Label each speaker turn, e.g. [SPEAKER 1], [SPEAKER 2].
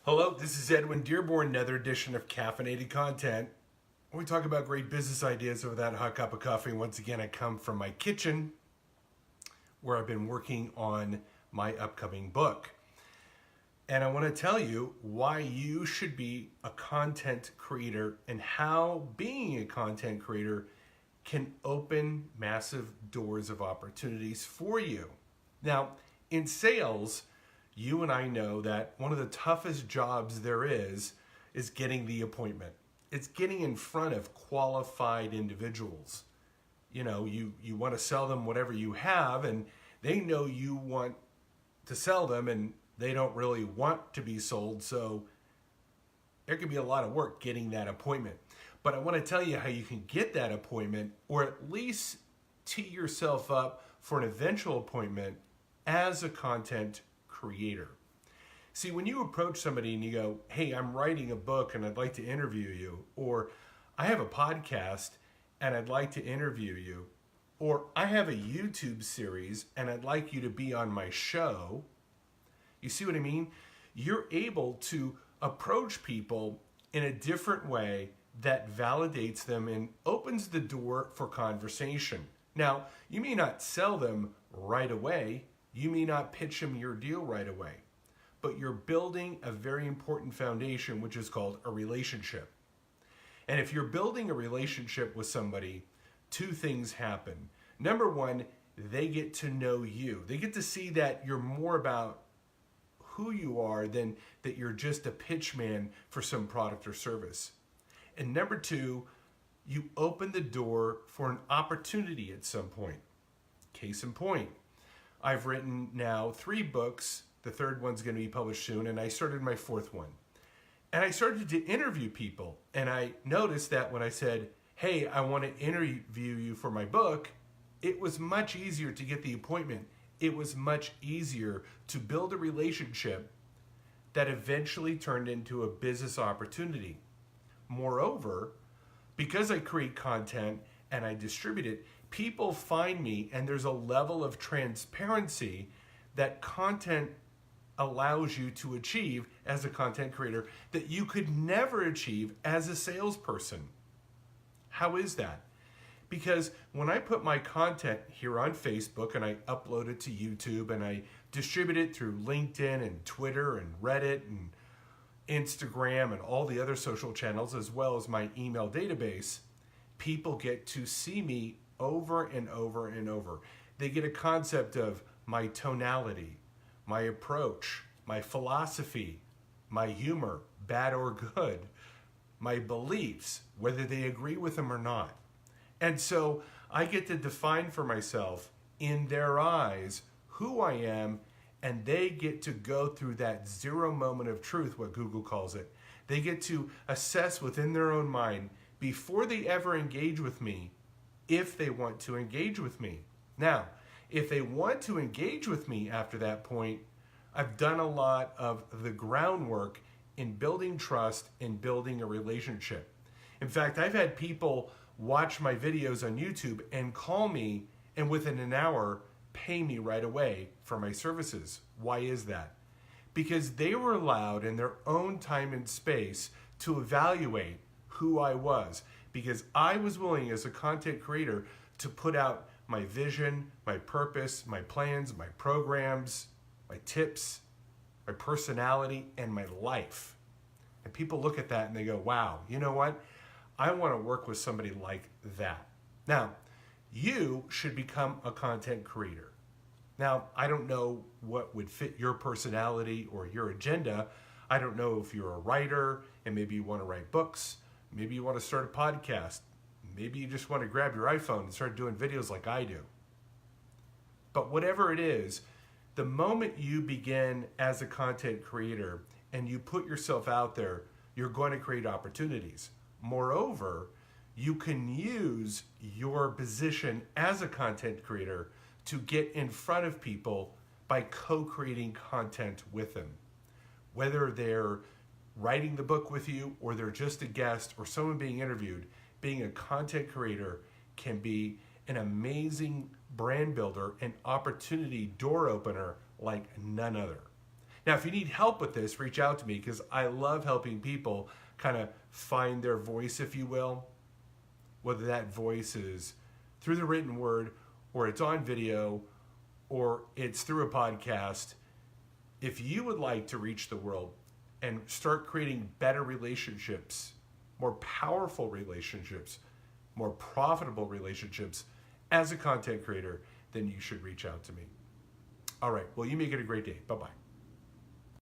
[SPEAKER 1] Hello, this is Edwin, Dearborn, another edition of Caffeinated Content. We talk about great business ideas over that hot cup of coffee. Once again, I come from my kitchen where I've been working on my upcoming book. And I want to tell you why you should be a content creator and how being a content creator can open massive doors of opportunities for you. Now, in sales, you and I know that one of the toughest jobs there is getting the appointment. It's getting in front of qualified individuals. You know, you want to sell them whatever you have, and they know you want to sell them, and they don't really want to be sold, so there can be a lot of work getting that appointment. But I want to tell you how you can get that appointment, or at least tee yourself up for an eventual appointment as a content creator. See, when you approach somebody and you go, hey, I'm writing a book and I'd like to interview you, or I have a podcast and I'd like to interview you, or I have a YouTube series and I'd like you to be on my show, you see what I mean? You're able to approach people in a different way that validates them and opens the door for conversation. Now, you may not sell them right away. You may not pitch them your deal right away, but you're building a very important foundation, which is called a relationship. And if you're building a relationship with somebody, two things happen. Number one, they get to know you. They get to see that you're more about who you are than that you're just a pitch man for some product or service. And number two, you open the door for an opportunity at some point. Case in point, I've written now 3 books. The third one's going to be published soon, and I started my 4th one. And I started to interview people, and I noticed that when I said, hey, I want to interview you for my book, it was much easier to get the appointment. It was much easier to build a relationship that eventually turned into a business opportunity. Moreover, because I create content and I distribute it, people find me, and there's a level of transparency that content allows you to achieve as a content creator that you could never achieve as a salesperson. How is that? Because when I put my content here on Facebook and I upload it to YouTube and I distribute it through LinkedIn and Twitter and Reddit and Instagram and all the other social channels, as well as my email database, people get to see me over and over and over. They get a concept of my tonality, my approach, my philosophy, my humor, bad or good, my beliefs, whether they agree with them or not. And so I get to define for myself in their eyes who I am, and they get to go through that 0 moment of truth, what Google calls it. They get to assess within their own mind before they ever engage with me if they want to engage with me. Now, if they want to engage with me after that point, I've done a lot of the groundwork in building trust and building a relationship. In fact, I've had people watch my videos on YouTube and call me, and within an hour pay me right away for my services. Why is that? Because they were allowed in their own time and space to evaluate who I was, because I was willing as a content creator to put out my vision, my purpose, my plans, my programs, my tips, my personality, and my life. And people look at that and they go, wow, you know what? I want to work with somebody like that. Now, you should become a content creator. Now, I don't know what would fit your personality or your agenda. I don't know if you're a writer and maybe you want to write books. Maybe you want to start a podcast. Maybe you just want to grab your iPhone and start doing videos like I do. But whatever it is, the moment you begin as a content creator and you put yourself out there, you're going to create opportunities. Moreover, you can use your position as a content creator to get in front of people by co-creating content with them. Whether they're writing the book with you or they're just a guest or someone being interviewed, being a content creator can be an amazing brand builder and opportunity door opener like none other. Now, if you need help with this, reach out to me, because I love helping people kind of find their voice, if you will, whether that voice is through the written word, or it's on video, or it's through a podcast. If you would like to reach the world and start creating better relationships, more powerful relationships, more profitable relationships as a content creator, then you should reach out to me. All right, well, you make it a great day. Bye-bye.